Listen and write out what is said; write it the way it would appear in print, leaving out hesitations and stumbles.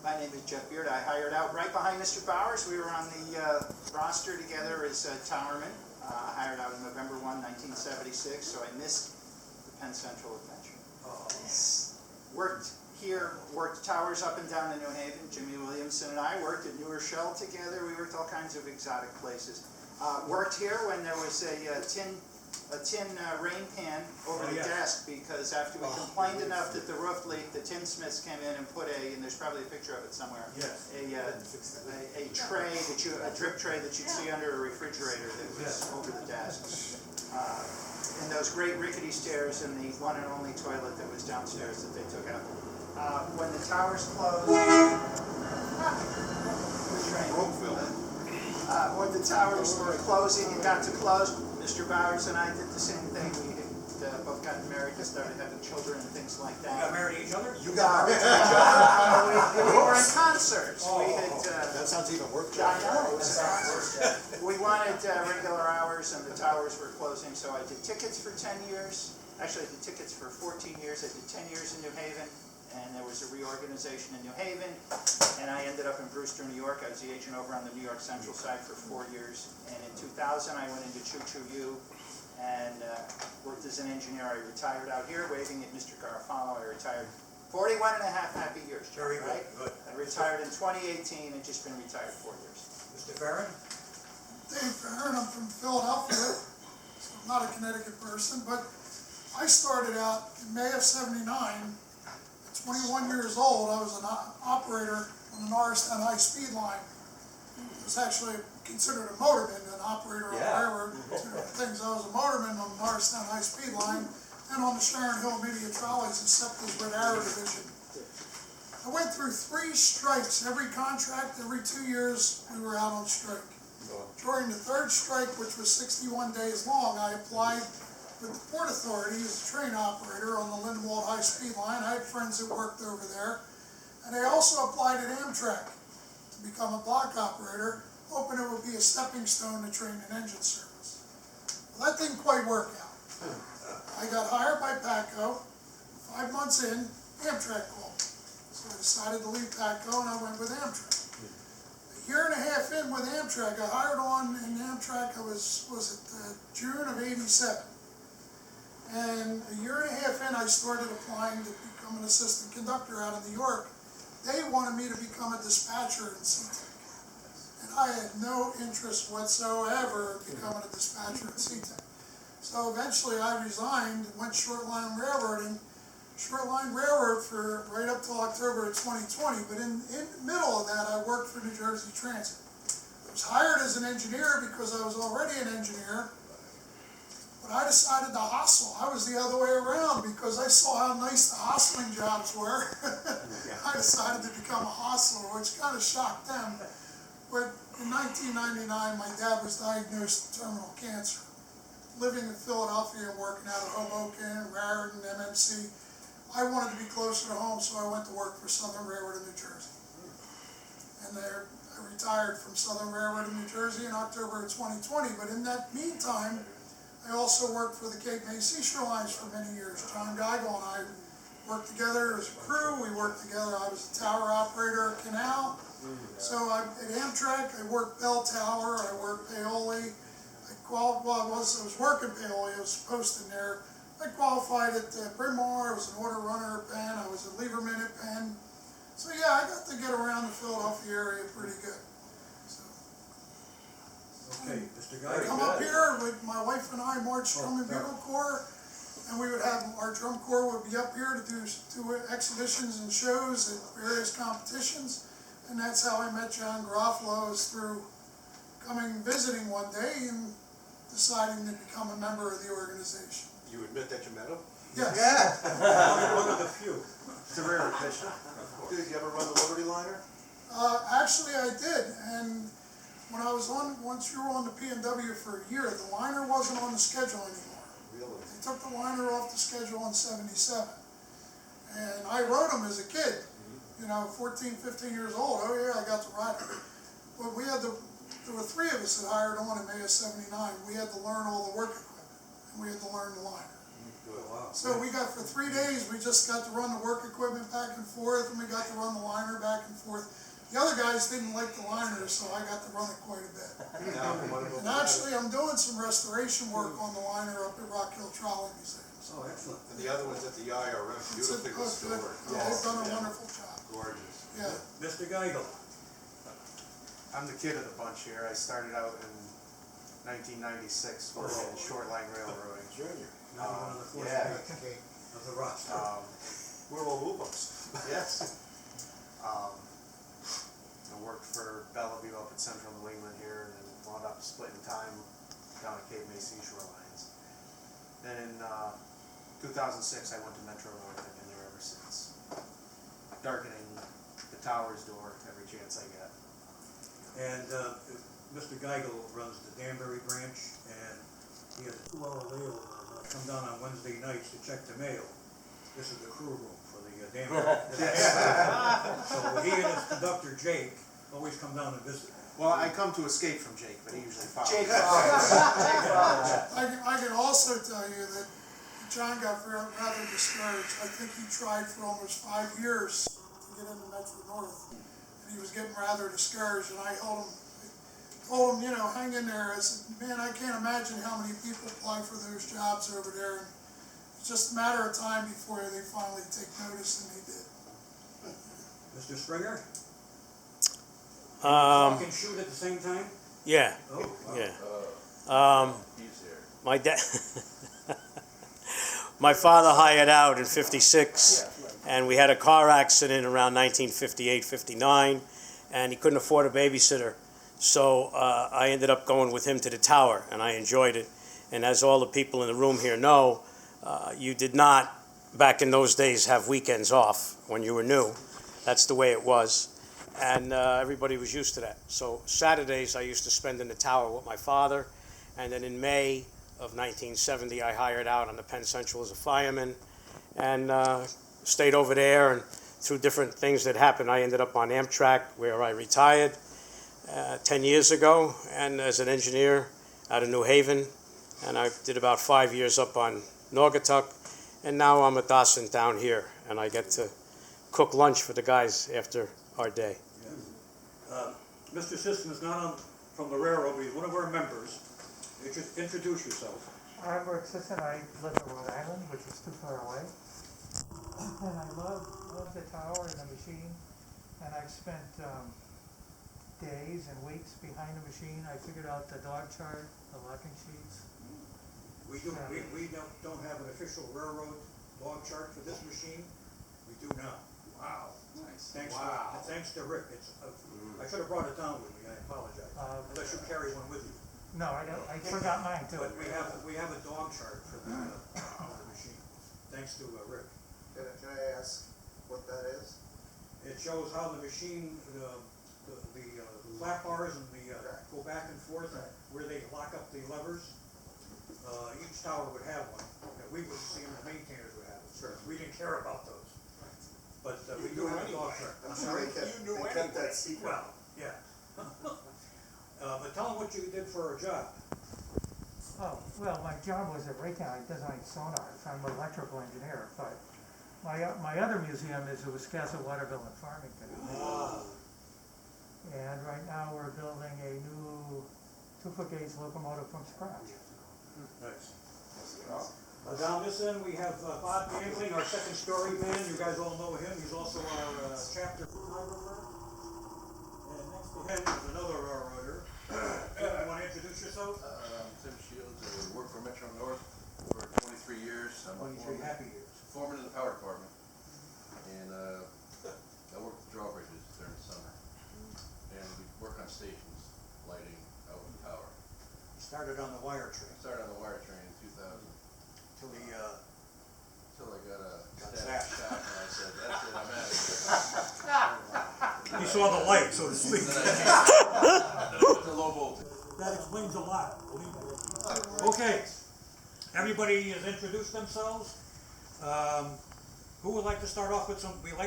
My name is Jeff Beard. I hired out right behind Mr. Bowers. We were on the roster together as towerman. Hired out on November 1, 1976, so I missed the Penn Central adventure. Worked here, worked towers up and down in New Haven. Jimmy Williamson and I worked at New Rochelle together. We worked all kinds of exotic places. Worked here when there was a tin rain pan over the desk, because after we complained enough that the roof leaked, the tinsmiths came in and put and there's probably a picture of it somewhere, a tray a drip tray that you'd see under a refrigerator that was over the desk. And those great rickety stairs and the one and only toilet that was downstairs that they took out. When the towers closed, when the towers were closing and got to close, Mr. Bowers and I did the same thing. We had both gotten married and started having children and things like that. You got married to each other? You got married to each other? We were in concerts. We had, that sounds even worse. I know, it was a concert. We wanted regular hours, and the towers were closing, so I did tickets for 10 years. Actually, I did tickets for 14 years. I did 10 years in New Haven, and there was a reorganization in New Haven, and I ended up in Brewster, New York. I was the agent over on the New York Central side for 4 years, and in 2000 I went into Choo Choo U and worked as an engineer. I retired out here, waving at Mr. Garofalo. I retired 41 and a half happy years, John, Very good, right? good. I retired in 2018 and just been retired 4 years. Mr. Farron? Dave Farron, I'm from Philadelphia, so I'm not a Connecticut person, but I started out in May of '79. At 21 years old, I was an operator on the Norristown high-speed line. It was actually considered a motorman, an operator on the railroad. Two different things. I was a motorman on the Norristown high-speed line and on the Sharon Hill Media Trolleys and SEPTA's Red Arrow Division. I went through 3 strikes. Every contract, every 2 years, we were out on strike. During the 3rd strike, which was 61 days long, I applied with the Port Authority as a train operator on the Lindenwold high-speed line. I had friends that worked over there. And I also applied at Amtrak to become a block operator, hoping it would be a stepping stone to train in engine service. Well, that didn't quite work out. I got hired by PATCO. 5 months in, Amtrak called me. So I decided to leave PATCO and I went with Amtrak. A year and a half in with Amtrak, I hired on in Amtrak, June of '87. And a year and a half in, I started applying to become an assistant conductor out of New York. They wanted me to become a dispatcher in SeaTac. And I had no interest whatsoever in becoming a dispatcher at SeaTac. So eventually I resigned and went short line railroading. Short line railroad for right up till October of 2020. But in the middle of that, I worked for New Jersey Transit. I was hired as an engineer because I was already an engineer. But I decided to hustle. I was the other way around because I saw how nice the hustling jobs were. I decided to become a hustler, which kind of shocked them. But in 1999, my dad was diagnosed with terminal cancer. Living in Philadelphia and working out of Hoboken, Raritan, MMC, I wanted to be closer to home, so I went to work for Southern Railroad of New Jersey. And I retired from Southern Railroad of New Jersey in October of 2020. But in that meantime, I also worked for the Cape May Seashore Lines for many years. John Geigel and I worked together as a crew. We worked together. I was a tower operator at Canal. So at Amtrak, I worked Bell Tower. I worked Paoli. I was working Paoli. I was posted there. I qualified at Bryn Mawr. I was an order runner at Penn. I was a leverman at Penn. So yeah, I got to get around the Philadelphia area pretty good. Okay, Mr. I Guy. come up here with my wife and I march Drum and Bugle Corps, and we would have our drum corps would be up here to do exhibitions and shows at various competitions, and that's how I met John Garofalo, is through visiting one day and deciding to become a member of the organization. You admit that you met him? Yes. One of the few. It's a rare admission. Did you ever run the Liberty Liner? Actually, I did, and when I was once you were on the P&W for a year, the liner wasn't on the schedule anymore. Really? They took the liner off the schedule in '77. And I rode them as a kid, 14, 15 years old. Oh yeah, I got to ride them. But there were 3 of us that hired on in May of '79. We had to learn all the work equipment, and we had to learn the liner. Wow. So we got, for 3 days, we just got to run the work equipment back and forth, and we got to run the liner back and forth. The other guys didn't like the liner, so I got to run it quite a bit. And actually, I'm doing some restoration work on the liner up at Rock Hill Trolley Museum. Oh, excellent. And the other one's at the IRM, beautifully restored. They've done a wonderful job. Gorgeous. Yeah. Mr. Geigel. I'm the kid of the bunch here. I started out in 1996 working in short line railroading. Junior. Now you're one of the fourth Yeah. of the roster. We're all move-ups. Yes. I worked for Bellevue up at Central New England here, and then wound up splitting time down at Cape May Seashore Lines. Then in 2006, I went to Metro North. I've been there ever since, darkening the tower's door every chance I get. And Mr. Geigel runs the Danbury branch, and he has a 2-hour layover. Come down on Wednesday nights to check the mail. This is the crew room for the Danbury. So he and his conductor Jake always come down and visit. Well, I come to escape from Jake, but he usually follows. Jake Roberts. Jake Roberts. I can also tell you that John got rather discouraged. I think he tried for almost 5 years to get into Metro North, and he was getting rather discouraged, and I told him, you know, hang in there. I said, man, I can't imagine how many people apply for those jobs over there. And it's just a matter of time before they finally take notice, and they did. Mr. Springer? Um, Can shoot at the same time? yeah, Oh, wow. yeah. He's here. My dad, my father hired out in '56, and we had a car accident around 1958, '59, and he couldn't afford a babysitter. So I ended up going with him to the tower, and I enjoyed it. And as all the people in the room here know, you did not, back in those days, have weekends off when you were new. That's the way it was. And everybody was used to that. So Saturdays I used to spend in the tower with my father. And then in May of 1970, I hired out on the Penn Central as a fireman and stayed over there. And through different things that happened, I ended up on Amtrak, where I retired 10 years ago, and as an engineer out of New Haven. And I did about 5 years up on Naugatuck. And now I'm a docent down here, and I get to cook lunch for the guys after our day. Mr. Sisson is not from the railroad, but he's one of our members. Introduce yourself. I'm Rick Sisson. I live in Rhode Island, which is too far away. And I love the tower and the machine. And I've spent days and weeks behind the machine. I figured out the dog chart, the locking sheets. We don't have an official railroad log chart for this machine. We do now. Wow. Nice. Thanks to Rick. I should have brought it down with me. I apologize. Unless you carry one with you. No, I don't. I forgot mine too. But we have a dog chart for the machine. Thanks to Rick. Can I ask what that is? It shows how the machine, the flat bars and go back and forth, where they lock up the levers. Each tower would have one. We would see them, the maintainers would have it. Sure. We didn't care about those. But we do have a dog chart. I'm sorry, they kept that secret. Well, yeah. But tell them what you did for a job. Oh, well, my job was at Raycon. I designed sonars. I'm an electrical engineer, but my other museum is the Wiscasset Waterville in Farmington. And right now we're building a new 2-foot gauge locomotive from scratch. Nice. Down this end, we have Bob Gambling, our second story man. You guys all know him. He's also our chapter photographer. And next to him is another railroader. You want to introduce yourself? I'm Tim Shields. I worked for Metro North for 23 years. I'm a 23 happy years. foreman in the power department. And I work with drawbridges during the summer. And we work on stations, lighting out in the tower. Started on the wire train. I started on the wire train in 2000. Till he, Until I got a Got static zapped. shock and I said, that's it, I'm out of here. he saw the light, so to speak. Then I went to low voltage. That explains a lot, believe me. Okay, everybody has introduced themselves. Who would like to start off with some, we like